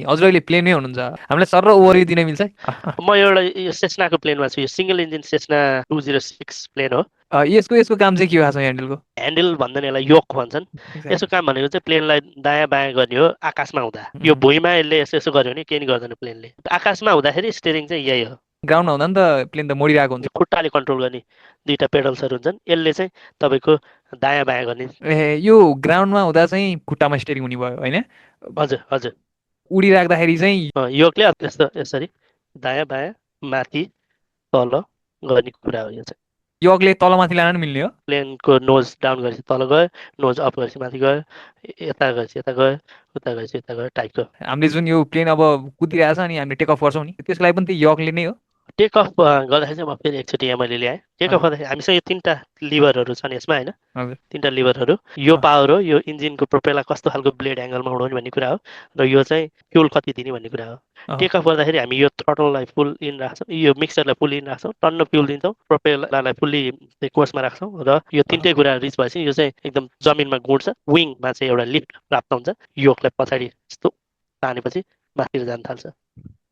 हजुर अहिले प्लेनमै हुनुहुन्छ हामीलाई सर र ओभरभ्यू दिन मिल्छ म एउटा यो सेस्नाको प्लेनमा छु, यो सिंगल इन्जिन सेस्ना 206 प्लेन हो। यसको काम चाहिँ के भएको छ ह्यान्डलको ह्यान्डल भन्दैन, यसलाई योक भन्छन्। यसको काम भनेको चाहिँ प्लेनलाई दायाँ बायाँ गर्ने हो आकाशमा हुँदा। यो भुइँमा यसले यसो यसो गर्यो भने केही नि गर्दैन प्लेनले। आकाशमा हुँदाखेरि स्टेरिङ चाहिँ यही हो। ग्राउन्डमा हुँदा नि त प्लेन त मोडिरहेको हुन्छ यो खुट्टाले कन्ट्रोल गर्ने दुईटा पेडल्सहरू हुन्छन्, यसले चाहिँ तपाईँको दायाँ बायाँ गर्ने। ए यो ग्राउन्डमा हुँदा चाहिँ खुट्टामा स्टेरिङ हुने भयो होइन हजुर हजुर। उडिराख्दाखेरि चाहिँ योगले यस्तो यसरी दायाँ बायाँ माथि तल गर्ने कुरा हो यो चाहिँ। योगले तलमाथि लान नि मिल्ने हो प्लेनको नोज डाउन गरेपछि तल गयो, नोज अप गरेपछि माथि गयो, यता गरेपछि यता गयो, उता गरेपछि यता गयो टाइपको। हामीले जुन यो प्लेन अब कुदिरहेछ अनि हामीले टेक अफ गर्छौँ नि त्यसको लागि पनि त्यही योगले नै हो टेक अफ गर्दाखेरि चाहिँ म फेरि एकचोटि यहाँ मैले ल्याएँ। टेक अफ हजुर गर्दाखेरि हामीसँग यो तिनवटा लिभरहरू छन् यसमा होइन, हजुर तिनवटा लिभरहरू। यो पावर हो, यो इन्जिनको प्रोपेलर कस्तो खालको ब्लेड एङ्गलमा उडाउने भन्ने कुरा हो, र यो चाहिँ फ्युल कति दिने भन्ने कुरा हो। अँ, टेक अफ गर्दाखेरि हामी यो थ्रोटललाई फुल इन राख्छौँ, यो मिक्सरलाई फुल इन राख्छौँ, टन्न फ्युल दिन्छौँ, प्रोपेलरलाई फुल्ली कोर्समा राख्छौँ, र यो अँ, तिनटै कुरा रिच भएपछि यो चाहिँ एकदम जमिनमा गुड्छ, विङमा चाहिँ एउटा लिफ्ट प्राप्त हुन्छ, योकलाई पछाडि यस्तो तानेपछि माथितिर जान थाल्छ।